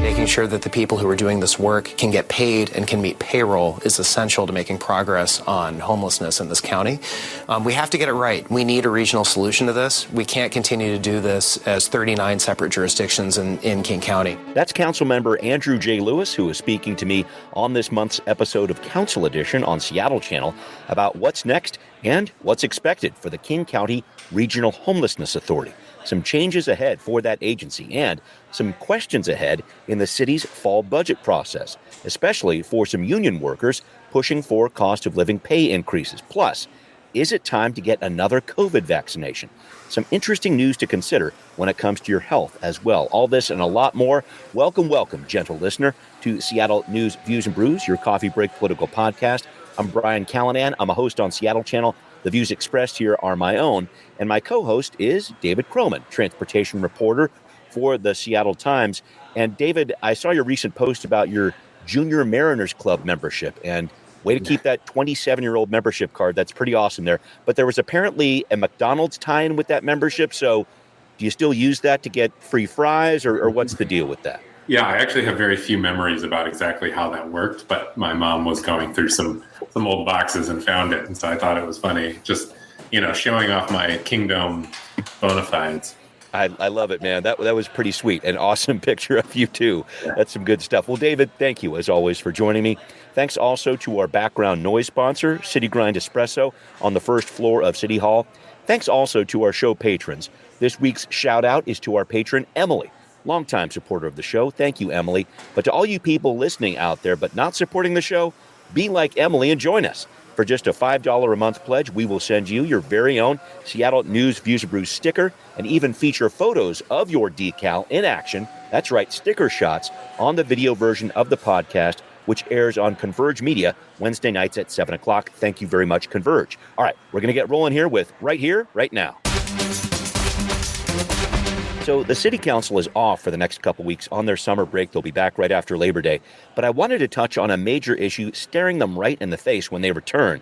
Making sure that the people who are doing this work can get paid and can meet payroll is essential to making progress on homelessness in this county. We have to get it right. We need a regional solution to this. We can't continue to do this as 39 separate jurisdictions in King County. That's Councilmember Andrew J. Lewis, who is speaking to me on this month's episode of Council Edition on Seattle Channel about what's next and what's expected for the King County Regional Homelessness Authority. Some changes ahead for that agency and some questions ahead in the city's fall budget process, especially for some union workers pushing for cost of living pay increases. Plus, is it time to get another COVID vaccination? Some interesting news to consider when it comes to your health as well. All this and a lot more. Welcome, gentle listener, to Seattle News Views and Brews, your coffee break political podcast. I'm Brian Callanan. I'm a host on Seattle Channel. The views expressed here are my own, and my co-host is David Croman, transportation reporter for the Seattle Times. And David, I saw your recent post about your Junior Mariners Club membership, and way to keep that 27-year-old membership card. That's pretty awesome there. But there was apparently a McDonald's tie-in with that membership, so do you still use that to get free fries, or what's the deal with that? Yeah, I actually have very few memories about exactly how that worked, but my mom was going through some old boxes and found it, and so I thought it was funny, just, showing off my Kingdom bona fides. I love it, man. That was pretty sweet. An awesome picture of you, too. That's some good stuff. Well, David, thank you, as always, for joining me. Thanks also to our background noise sponsor, City Grind Espresso, on the first floor of City Hall. Thanks also to our show patrons. This week's shout-out is to our patron, Emily, longtime supporter of the show. Thank you, Emily. But to all you people listening out there but not supporting the show, be like Emily and join us. For just a $5 a month pledge, we will send you your very own Seattle News Views and Brews sticker and even feature photos of your decal in action. That's right, sticker shots on the video version of the podcast, which airs on Converge Media Wednesday nights at 7 o'clock. Thank you very much, Converge. All right, we're going to get rolling here with Right Here, Right Now. So the City Council is off for the next couple weeks on their summer break. They'll be back right after Labor Day. But I wanted to touch on a major issue staring them right in the face when they return.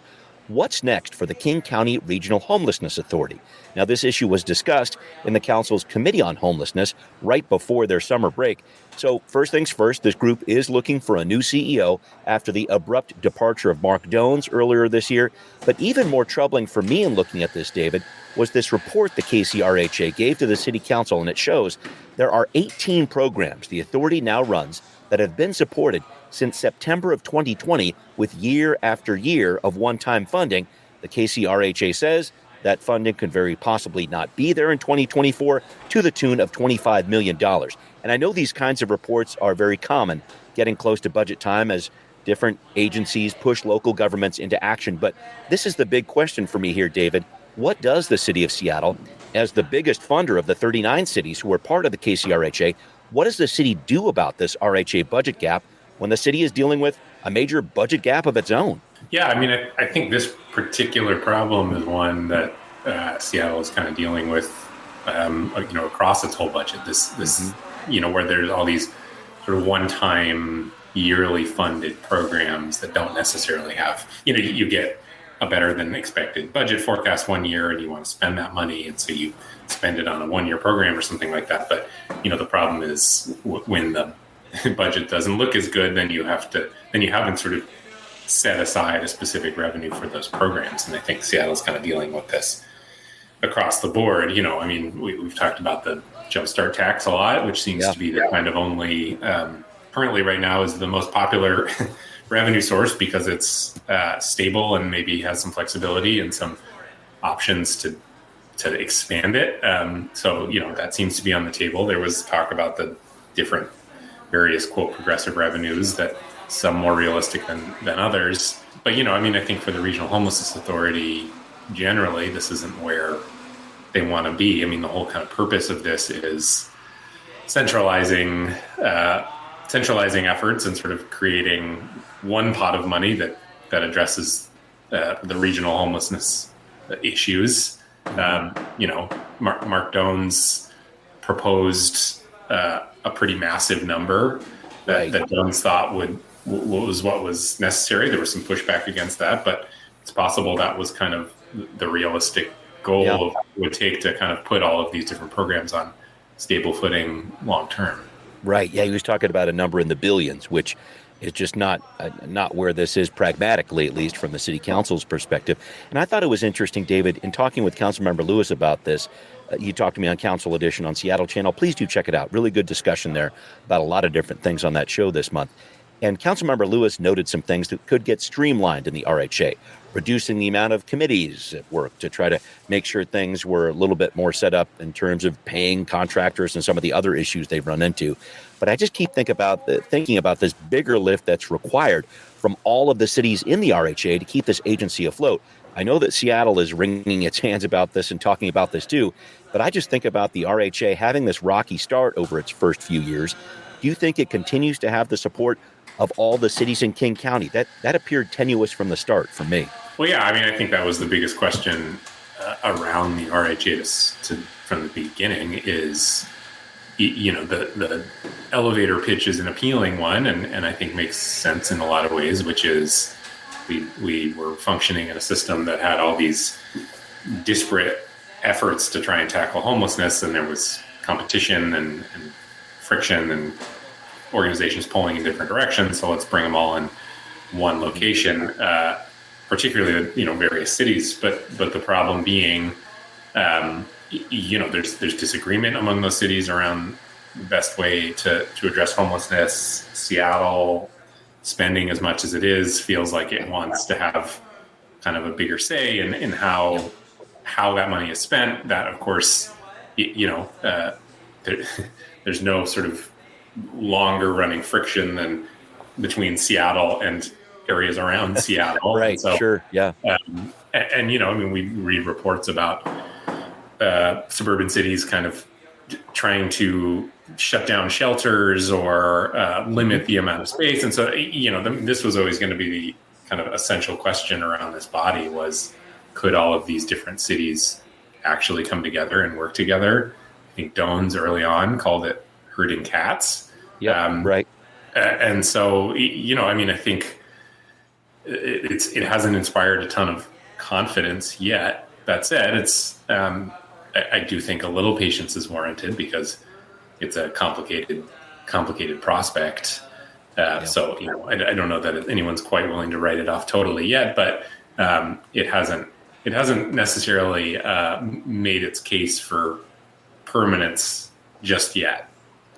What's next for the King County Regional Homelessness Authority? Now, this issue was discussed in the Council's Committee on Homelessness right before their summer break. So first things first, this group is looking for a new CEO after the abrupt departure of Mark Dones earlier this year. But even more troubling for me in looking at this, David, was this report the KCRHA gave to the City Council, and it shows there are 18 programs the authority now runs that have been supported since September of 2020 with year after year of one-time funding. The KCRHA says that funding could very possibly not be there in 2024 to the tune of $25 million. And I know these kinds of reports are very common, getting close to budget time as different agencies push local governments into action. But this is the big question for me here, David. What does the city of Seattle, as the biggest funder of the 39 cities who are part of the KCRHA, what does the city do about this RHA budget gap when the city is dealing with a major budget gap of its own? Yeah, I mean, I think this particular problem is one that Seattle is kind of dealing with, across its whole budget. This, where there's all these sort of one-time yearly funded programs that don't necessarily have, you get a better than expected budget forecast one year and you want to spend that money, and so you spend it on a one-year program or something like that. But the problem is when the budget doesn't look as good, then you haven't sort of set aside a specific revenue for those programs. And I think Seattle's kind of dealing with this across the board. We've talked about the Jumpstart tax a lot, which seems to be the kind of only currently right now is the most popular revenue source because it's stable and maybe has some flexibility and some options to expand it. So that seems to be on the table. There was talk about the different various, quote, progressive revenues, that some more realistic than others. But, I think for the Regional Homelessness Authority, generally, this isn't where they want to be. The whole kind of purpose of this is centralizing efforts and sort of creating one pot of money that addresses the regional homelessness issues. Mark Dones proposed a pretty massive number that Dones thought was what was necessary. There was some pushback against that, but it's possible that was kind of the realistic goal of what it would take to kind of put all of these different programs on stable footing long term. Right. Yeah, he was talking about a number in the billions, which is just not where this is pragmatically, at least from the city council's perspective. And I thought it was interesting, David, in talking with Councilmember Lewis about this. You talked to me on Council Edition on Seattle Channel. Please do check it out. Really good discussion there about a lot of different things on that show this month. And Councilmember Lewis noted some things that could get streamlined in the RHA, reducing the amount of committees at work to try to make sure things were a little bit more set up in terms of paying contractors and some of the other issues they've run into. But I just keep thinking about this bigger lift that's required from all of the cities in the RHA to keep this agency afloat. I know that Seattle is wringing its hands about this and talking about this too, but I just think about the RHA having this rocky start over its first few years. Do you think it continues to have the support of all the cities in King County? That appeared tenuous from the start for me. Well, yeah, I mean, I think that was the biggest question around the RHA from the beginning is, the elevator pitch is an appealing one, and I think makes sense in a lot of ways, which is we were functioning in a system that had all these disparate efforts to try and tackle homelessness, and there was competition and friction and organizations pulling in different directions. So let's bring them all in one location, particularly various cities. But the problem being, there's disagreement among those cities around the best way to address homelessness. Seattle, spending as much as it is, feels like it wants to have kind of a bigger say in how that money is spent. That, of course, there's no sort of longer running friction than between Seattle and areas around Seattle. Right. So, sure. Yeah. We read reports about suburban cities kind of trying to shut down shelters or limit the amount of space. And so, this was always going to be the kind of essential question around this body was, could all of these different cities actually come together and work together? I think Doan's early on called it herding cats. Yeah, right. And so, I think it hasn't inspired a ton of confidence yet. That said, I do think a little patience is warranted because it's a complicated prospect. So, I don't know that anyone's quite willing to write it off totally yet, but it hasn't necessarily made its case for permanence just yet.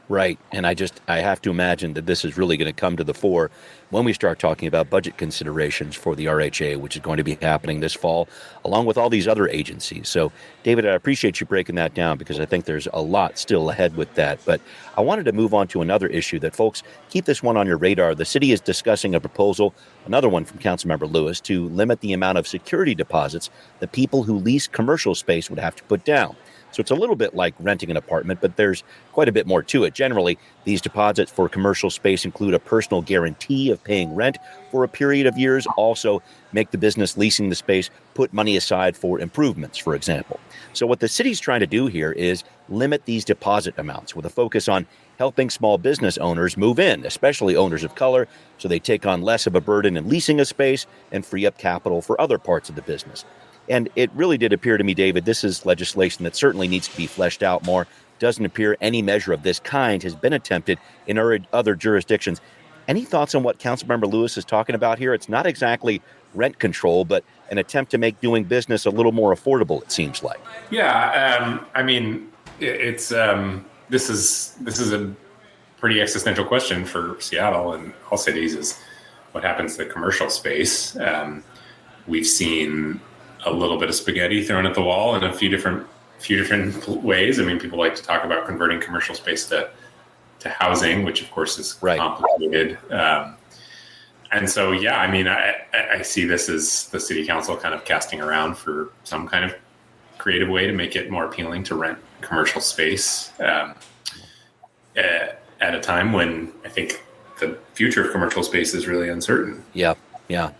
Right. And I have to imagine that this is really going to come to the fore when we start talking about budget considerations for the RHA, which is going to be happening this fall, along with all these other agencies. So, David, I appreciate you breaking that down because I think there's a lot still ahead with that. But I wanted to move on to another issue that, folks, keep this one on your radar. The city is discussing a proposal, another one from Councilmember Lewis, to limit the amount of security deposits that people who lease commercial space would have to put down. So it's a little bit like renting an apartment, but there's quite a bit more to it. Generally, these deposits for commercial space include a personal guarantee of paying rent for a period of years, also make the business leasing the space put money aside for improvements, for example. So what the city's trying to do here is limit these deposit amounts with a focus on helping small business owners move in, especially owners of color, so they take on less of a burden in leasing a space and free up capital for other parts of the business. And it really did appear to me, David, this is legislation that certainly needs to be fleshed out more. Doesn't appear any measure of this kind has been attempted in other jurisdictions. Any thoughts on what Councilmember Lewis is talking about here? It's not exactly rent control, but an attempt to make doing business a little more affordable, it seems like. Yeah, it's this is a pretty existential question for Seattle and all cities is what happens to the commercial space. We've seen a little bit of spaghetti thrown at the wall in a few different ways. I mean, people like to talk about converting commercial space to housing, which of course is complicated. And so, I see this as the city council kind of casting around for some kind of creative way to make it more appealing to rent commercial space at a time when I think the future of commercial space is really uncertain. Yeah.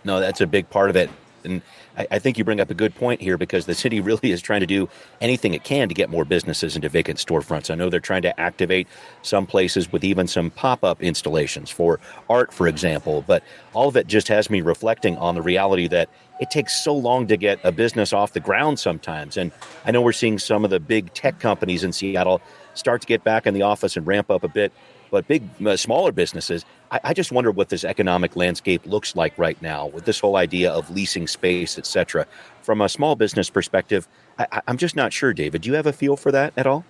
No, that's a big part of it. And I think you bring up a good point here because the city really is trying to do anything it can to get more businesses into vacant storefronts. I know they're trying to activate some places with even some pop-up installations for art, for example. But all of it just has me reflecting on the reality that it takes so long to get a business off the ground sometimes. And I know we're seeing some of the big tech companies in Seattle start to get back in the office and ramp up a bit. but smaller businesses, I just wonder what this economic landscape looks like right now with this whole idea of leasing space, et cetera. From a small business perspective, I'm just not sure, David. Do you have a feel for that at all?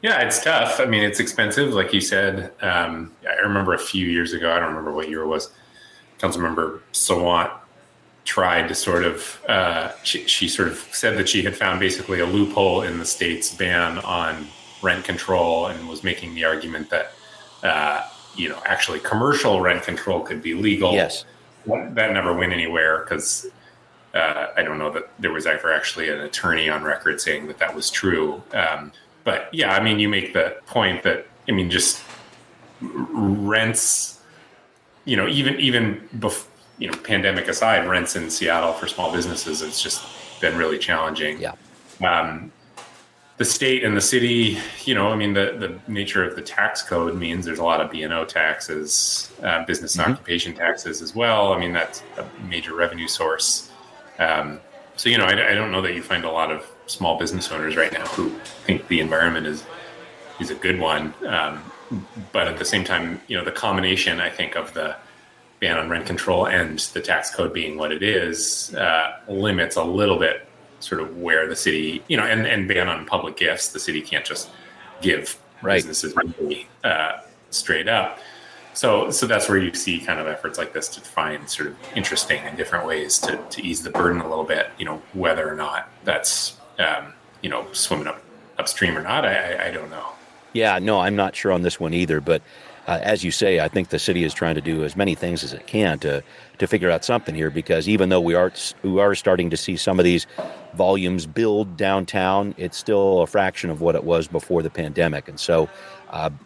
Yeah, it's tough. I mean, it's expensive, like you said. I remember a few years ago, I don't remember what year it was, Councilmember Sawant tried to sort of, she sort of said that she had found basically a loophole in the state's ban on rent control and was making the argument that, actually commercial rent control could be legal. Yes. That never went anywhere because I don't know that there was ever actually an attorney on record saying that that was true. But yeah, I mean, you make the point that, I mean, just rents, even before, pandemic aside, rents in Seattle for small businesses, it's just been really challenging. Yeah. The state and the city, the nature of the tax code means there's a lot of B&O taxes, business and occupation taxes as well. I mean, that's a major revenue source. I don't know that you find a lot of small business owners right now who think the environment is a good one. But at the same time, the combination, I think, of the ban on rent control and the tax code being what it is, limits a little bit sort of where the city, and ban on public gifts. The city can't just give businesses money straight up. So that's where you see kind of efforts like this to find sort of interesting and different ways to ease the burden a little bit, whether or not that's, swimming upstream or not, I don't know. Yeah, no, I'm not sure on this one either. But as you say, I think the city is trying to do as many things as it can to figure out something here, because even though we are starting to see some of these volumes build downtown, it's still a fraction of what it was before the pandemic. And so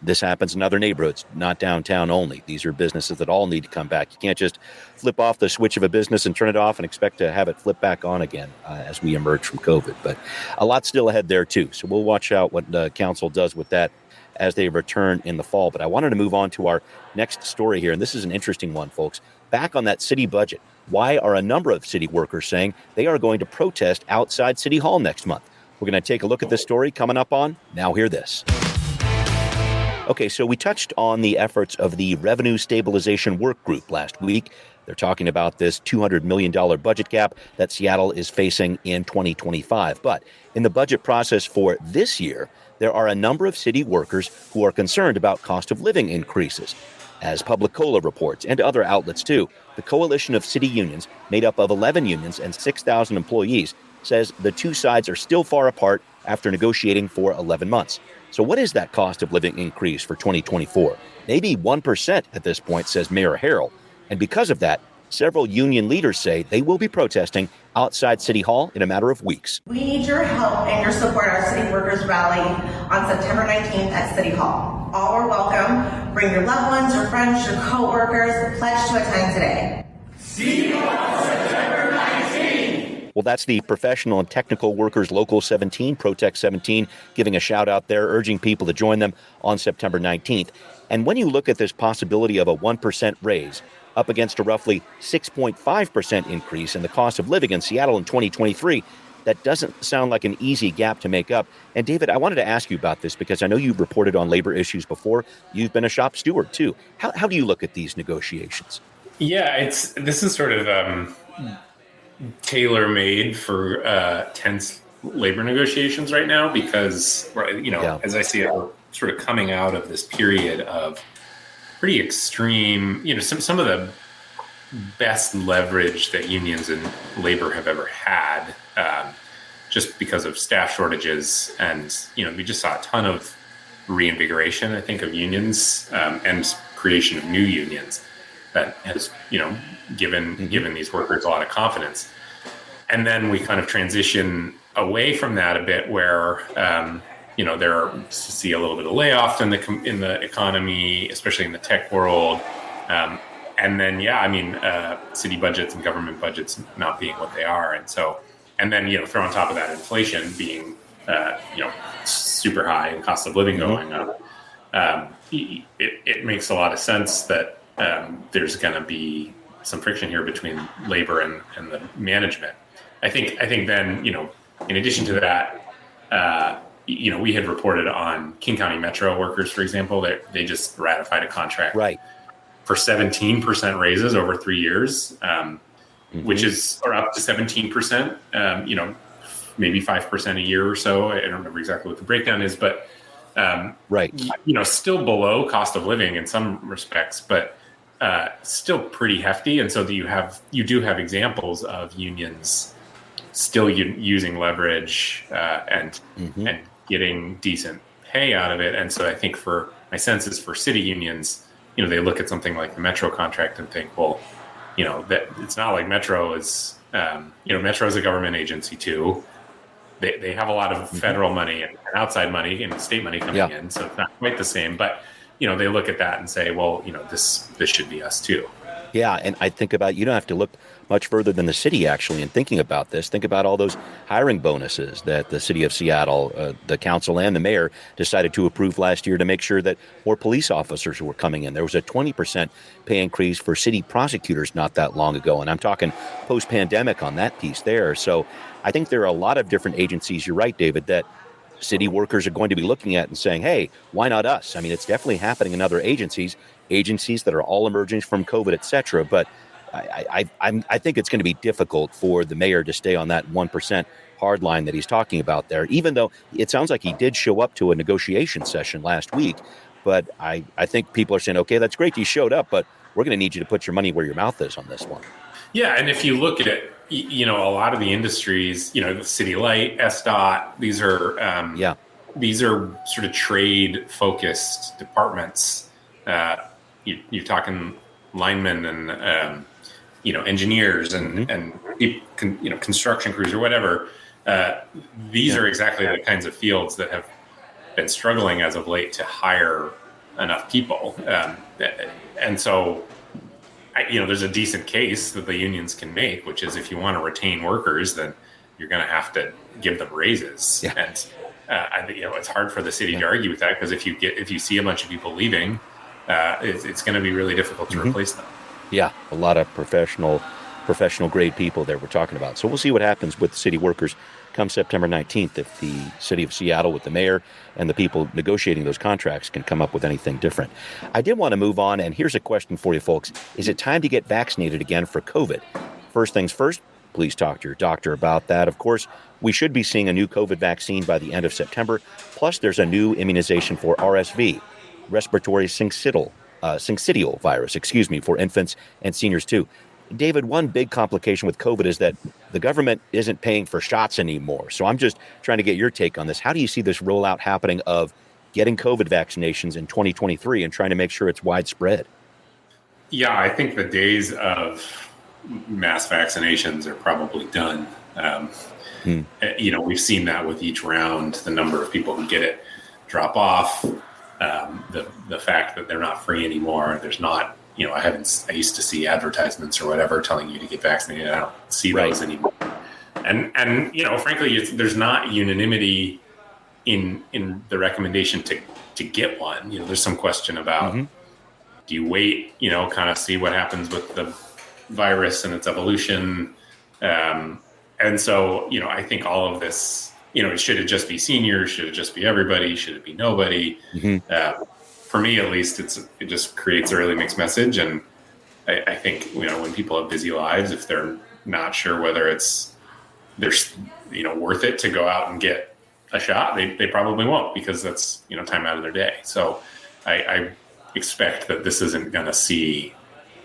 this happens in other neighborhoods, not downtown only. These are businesses that all need to come back. You can't just flip off the switch of a business and turn it off and expect to have it flip back on again as we emerge from COVID. But a lot still ahead there, too. So we'll watch out what the council does with that as they return in the fall. But I wanted to move on to our next story here. And this is an interesting one, folks. Back on that city budget, why are a number of city workers saying they are going to protest outside City Hall next month? We're going to take a look at this story coming up on Now Hear This. Okay, so we touched on the efforts of the Revenue Stabilization Work Group last week. They're talking about this $200 million budget gap that Seattle is facing in 2025. But in the budget process for this year, there are a number of city workers who are concerned about cost of living increases. As Public Cola reports, and other outlets too, the coalition of city unions, made up of 11 unions and 6,000 employees, says the two sides are still far apart after negotiating for 11 months. So what is that cost of living increase for 2024? Maybe 1% at this point, says Mayor Harrell. And because of that, several union leaders say they will be protesting outside City Hall in a matter of weeks. We need your help and your support at our City Workers Rally on September 19th at City Hall. All are welcome. Bring your loved ones, your friends, your co-workers. Pledge to attend today. City Hall, September 19th. Well, that's the Professional and Technical Workers Local 17, Protect 17, giving a shout out there, urging people to join them on September 19th. And when you look at this possibility of a 1% raise, up against a roughly 6.5% increase in the cost of living in Seattle in 2023, that doesn't sound like an easy gap to make up. And David, I wanted to ask you about this because I know you've reported on labor issues before. You've been a shop steward too. How do you look at these negotiations? Yeah, this is sort of tailor-made for tense labor negotiations right now because, as I see it, we're sort of coming out of this period of pretty extreme, some of the best leverage that unions and labor have ever had, just because of staff shortages. And, we just saw a ton of reinvigoration, I think, of unions and creation of new unions that has, given these workers a lot of confidence. And then we kind of transition away from that a bit where, there are to see a little bit of layoff in the economy, especially in the tech world. And then, city budgets and government budgets not being what they are. And then, throw on top of that inflation being, super high and cost of living going up. It makes a lot of sense that there's going to be some friction here between labor and the management. I think then, in addition to that, we had reported on King County Metro workers, for example, that they just ratified a contract for 17% raises over 3 years, which is, or up to 17%, maybe 5% a year or so. I don't remember exactly what the breakdown is, but, still below cost of living in some respects, but still pretty hefty. And so you do have examples of unions still using leverage and getting decent pay out of it. And so I think my sense is for city unions, they look at something like the Metro contract and think, well, that it's not like Metro is, Metro is a government agency too. They have a lot of federal money and outside money and state money coming in, so it's not quite the same. But they look at that and say, well, this should be us too. Yeah, and I think about, you don't have to look much further than the city, actually, in thinking about this. Think about all those hiring bonuses that the city of Seattle, the council and the mayor decided to approve last year to make sure that more police officers were coming in. There was a 20% pay increase for city prosecutors not that long ago, and I'm talking post-pandemic on that piece there. So I think there are a lot of different agencies, you're right, David, that city workers are going to be looking at and saying, hey, why not us? I mean, it's definitely happening in other agencies that are all emerging from COVID, et cetera. But I think it's going to be difficult for the mayor to stay on that 1% hard line that he's talking about there, even though it sounds like he did show up to a negotiation session last week. But I think people are saying, okay, that's great, you showed up, but we're going to need you to put your money where your mouth is on this one. Yeah, and if you look at it, a lot of the industries, the City Light, SDOT, these are sort of trade-focused departments. You're talking linemen and engineers and construction crews or whatever. These are exactly the kinds of fields that have been struggling as of late to hire enough people, and so. There's a decent case that the unions can make, which is if you want to retain workers, then you're going to have to give them raises. Yeah. And it's hard for the city to argue with that, because if you see a bunch of people leaving, it's going to be really difficult to replace them. Yeah, a lot of professional grade people there we're talking about. So we'll see what happens with the city workers come September 19th, if the city of Seattle with the mayor and the people negotiating those contracts can come up with anything different. I did want to move on, and here's a question for you folks. Is it time to get vaccinated again for COVID? First things first, please talk to your doctor about that. Of course, we should be seeing a new COVID vaccine by the end of September. Plus, there's a new immunization for RSV, respiratory syncytial virus, for infants and seniors too. David, one big complication with COVID is that the government isn't paying for shots anymore. So I'm just trying to get your take on this. How do you see this rollout happening of getting COVID vaccinations in 2023 and trying to make sure it's widespread? Yeah, I think the days of mass vaccinations are probably done. We've seen that with each round, the number of people who get it drop off, the fact that they're not free anymore. There's not, I used to see advertisements or whatever telling you to get vaccinated. I don't see those anymore. And frankly, there's not unanimity in the recommendation to get one. There's some question about, do you wait, kind of see what happens with the virus and its evolution. And so, I think all of this, should it just be seniors? Should it just be everybody? Should it be nobody? For me, at least, it just creates a really mixed message. And I think, when people have busy lives, if they're not sure whether they're worth it to go out and get a shot, they probably won't, because that's, time out of their day. So I expect that this isn't going to see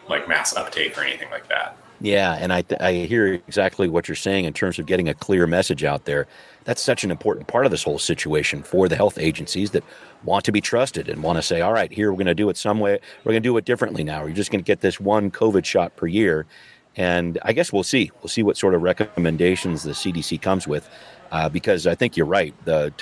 like mass uptake or anything like that. Yeah, and I hear exactly what you're saying in terms of getting a clear message out there. That's such an important part of this whole situation for the health agencies that want to be trusted and want to say, all right, here, we're going to do it some way. We're going to do it differently now. Or you're just going to get this one COVID shot per year. And I guess we'll see. We'll see what sort of recommendations the CDC comes with, because I think you're right. The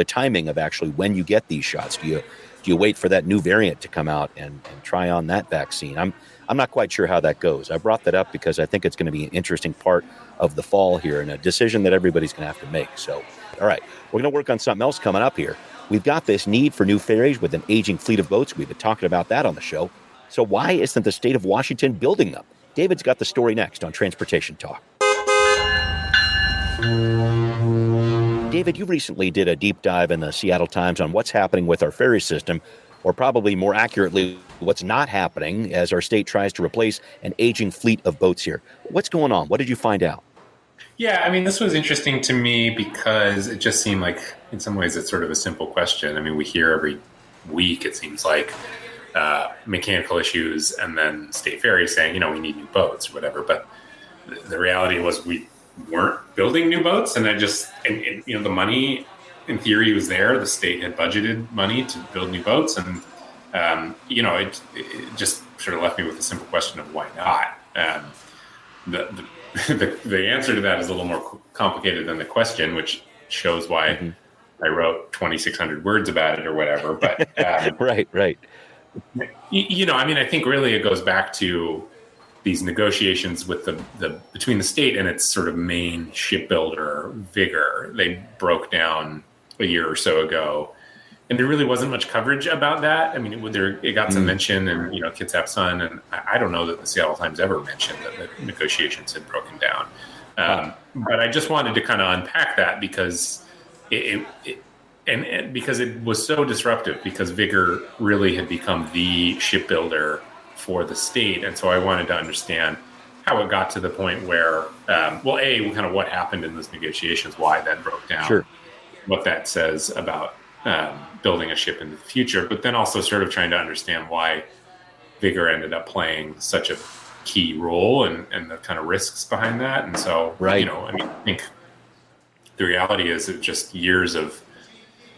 timing of actually when you get these shots, do you wait for that new variant to come out and try on that vaccine? I'm not quite sure how that goes. I brought that up because I think it's going to be an interesting part of the fall here and a decision that everybody's going to have to make. So, all right, we're going to work on something else coming up here. We've got this need for new ferries with an aging fleet of boats. We've been talking about that on the show. So why isn't the state of Washington building them? David's got the story next on Transportation Talk. David, you recently did a deep dive in the Seattle Times on what's happening with our ferry system, or probably more accurately, what's not happening as our state tries to replace an aging fleet of boats here. What's going on? What did you find out? Yeah, I mean, this was interesting to me because it just seemed like, in some ways, it's sort of a simple question. I mean, we hear every week, it seems like, mechanical issues and then state ferries saying, we need new boats or whatever. But the reality was we weren't building new boats. And the money, in theory, was there. The state had budgeted money to build new boats. And, it just sort of left me with a simple question of why not. The answer to that is a little more complicated than the question, which shows why I wrote 2,600 words about it or whatever. But right. I think really it goes back to these negotiations with between the state and its sort of main shipbuilder, Vigor. They broke down a year or so ago, and there really wasn't much coverage about that. I mean, it got some mention, and Kitsap Sun, and I don't know that the Seattle Times ever mentioned that the negotiations had broken down. But I just wanted to kind of unpack that because because it was so disruptive, because Vigor really had become the shipbuilder for the state, and so I wanted to understand how it got to the point where, kind of what happened in those negotiations, why that broke down, sure, what that says about building a ship in the future, but then also sort of trying to understand why Vigor ended up playing such a key role and the kind of risks behind that. And so, right. I think the reality is it just years of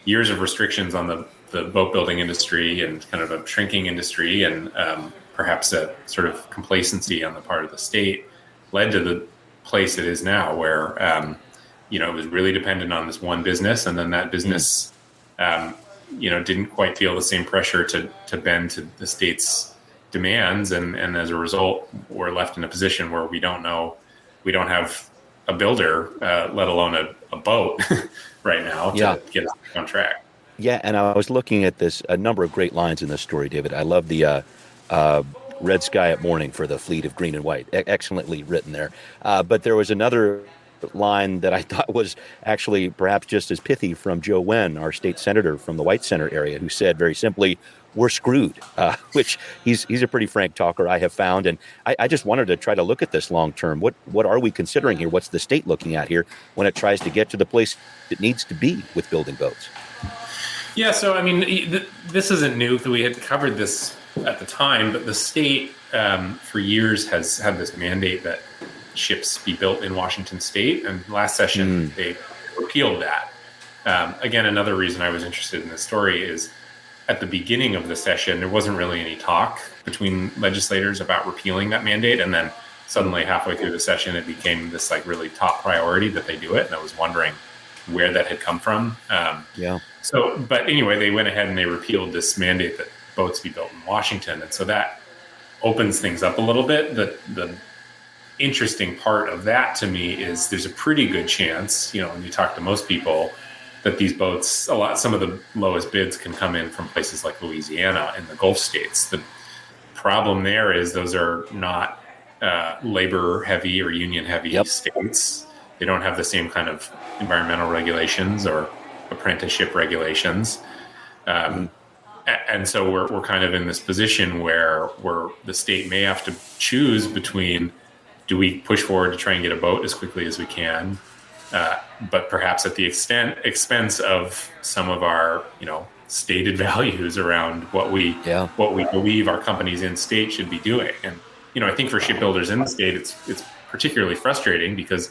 restrictions on the boat building industry and kind of a shrinking industry, and perhaps a sort of complacency on the part of the state led to the place it is now, where it was really dependent on this one business, and then that business didn't quite feel the same pressure to bend to the state's demands, and as a result, we're left in a position where we don't have a builder, let alone a boat right now to get us on track. Yeah, and I was looking at a number of great lines in this story, David. I love the red sky at morning for the fleet of green and white. Excellently written there. But there was another line that I thought was actually perhaps just as pithy from Joe Wen, our state senator from the White Center area, who said very simply, "We're screwed," which he's a pretty frank talker, I have found. And I just wanted to try to look at this long term. What are we considering here? What's the state looking at here when it tries to get to the place it needs to be with building boats? Yeah, so I mean, this isn't new. We had covered this at the time, but the state for years has had this mandate that ships be built in Washington State, and last session they repealed that. Again, another reason I was interested in this story is at the beginning of the session, there wasn't really any talk between legislators about repealing that mandate, and then suddenly halfway through the session, it became this really top priority that they do it, and I was wondering where that had come from. So, but anyway, they went ahead and they repealed this mandate that boats be built in Washington, and so that opens things up a little bit. The interesting part of that to me is there's a pretty good chance, when you talk to most people, that these boats, some of the lowest bids can come in from places like Louisiana and the Gulf states. The problem there is those are not labor heavy or union heavy states. They don't have the same kind of environmental regulations or apprenticeship regulations. And so we're kind of in this position where the state may have to choose between, do we push forward to try and get a boat as quickly as we can, but perhaps at the expense of some of our, stated values around what we believe our companies in state should be doing. And, I think for shipbuilders in the state, it's particularly frustrating because,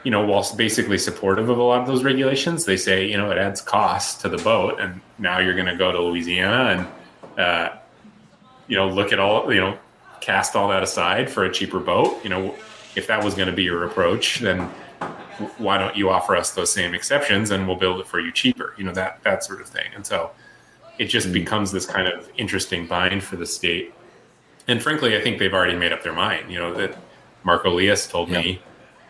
whilst basically supportive of a lot of those regulations, they say, it adds cost to the boat. And now you're going to go to Louisiana and, look at all, cast all that aside for a cheaper boat. If that was going to be your approach, then why don't you offer us those same exceptions and we'll build it for you cheaper, that sort of thing. And so it just becomes this kind of interesting bind for the state. And frankly, I think they've already made up their mind, that Mark Elias told me,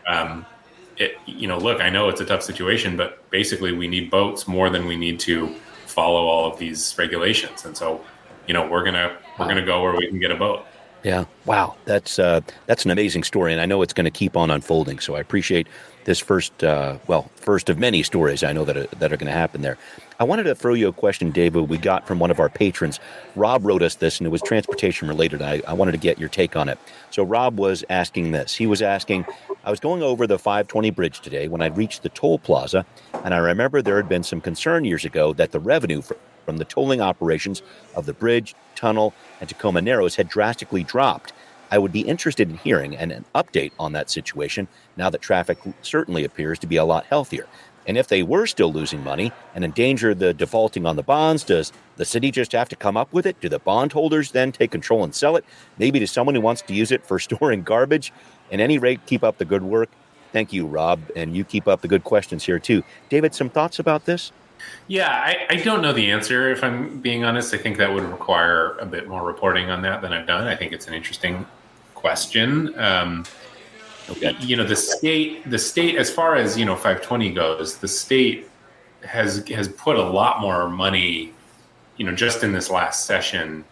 look, I know it's a tough situation, but basically we need boats more than we need to follow all of these regulations. And so, we're going to go where we can get a boat. Yeah. Wow. That's an amazing story, and I know it's going to keep on unfolding. So I appreciate this first of many stories I know that are going to happen there. I wanted to throw you a question, David, we got from one of our patrons. Rob wrote us this, and it was transportation related. I wanted to get your take on it. So Rob was asking this. He was asking, I was going over the 520 bridge today when I reached the toll plaza, and I remember there had been some concern years ago that the revenue from the tolling operations of the bridge, tunnel, and Tacoma Narrows had drastically dropped. I would be interested in hearing an update on that situation now that traffic certainly appears to be a lot healthier. And if they were still losing money and endanger the defaulting on the bonds, does the city just have to come up with it? Do the bondholders then take control and sell it? Maybe to someone who wants to use it for storing garbage? At any rate, keep up the good work. Thank you, Rob. And you keep up the good questions here, too. David, some thoughts about this? Yeah, I don't know the answer, if I'm being honest. I think that would require a bit more reporting on that than I've done. I think it's an interesting question. Okay. The state, as far as 520 goes, the state has put a lot more money, just in this last session.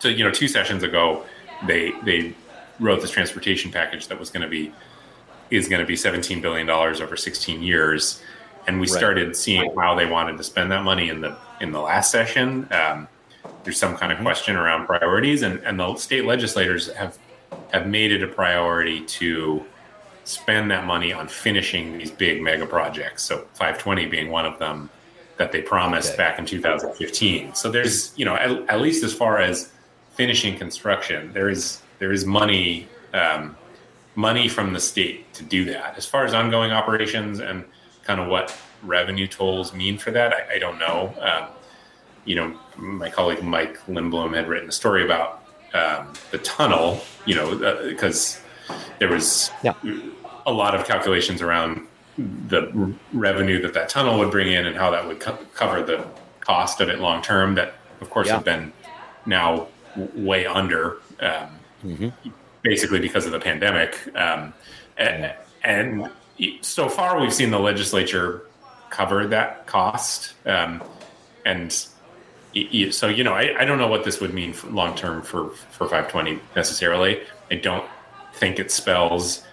So 2 sessions ago, they wrote this transportation package that is going to be $17 billion over 16 years. And we started seeing how they wanted to spend that money in the last session. There's some kind of question around priorities, and the state legislators have made it a priority to spend that money on finishing these big mega projects. So 520 being one of them that they promised back in 2015. So there's, at least as far as finishing construction, there is money from the state to do that. As far as ongoing operations and kind of what revenue tolls mean for that, I don't know. My colleague Mike Lindblom had written a story about the tunnel, because there was a lot of calculations around the revenue that tunnel would bring in and how that would cover the cost of it long term. That, of course, have been now way under, basically because of the pandemic. And so far, we've seen the legislature cover that cost. So, I don't know what this would mean long term for 520 necessarily. I don't think it spells,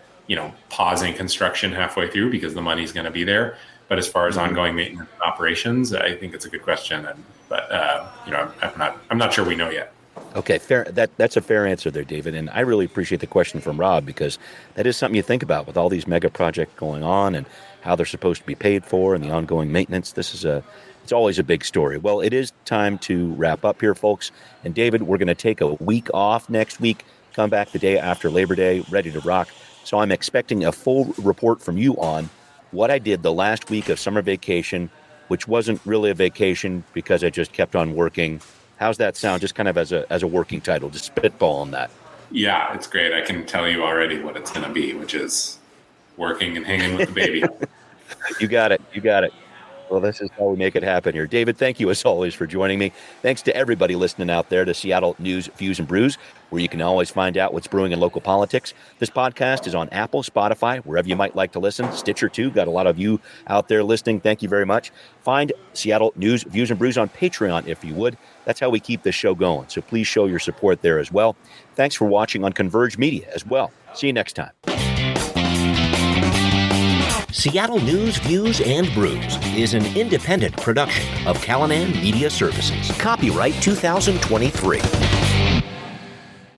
pausing construction halfway through because the money's going to be there. But as far as ongoing maintenance operations, I think it's a good question. I'm not sure we know yet. Okay, fair. That's a fair answer there, David. And I really appreciate the question from Rob, because that is something you think about with all these mega projects going on and how they're supposed to be paid for and the ongoing maintenance. It's always a big story. Well, it is time to wrap up here, folks. And David, we're going to take a week off next week, come back the day after Labor Day, ready to rock. So I'm expecting a full report from you on what I did the last week of summer vacation, which wasn't really a vacation because I just kept on working. How's that sound? Just kind of as a working title, just spitball on that. Yeah, it's great. I can tell you already what it's going to be, which is working and hanging with the baby. You got it. Well, this is how we make it happen here. David, thank you as always for joining me. Thanks to everybody listening out there to Seattle News, Views, and Brews, where you can always find out what's brewing in local politics. This podcast is on Apple, Spotify, wherever you might like to listen. Stitcher, too. Got a lot of you out there listening. Thank you very much. Find Seattle News, Views, and Brews on Patreon, if you would. That's how we keep this show going. So please show your support there as well. Thanks for watching on Converge Media as well. See you next time. Seattle News, Views, and Brews is an independent production of Callanan Media Services. Copyright 2023.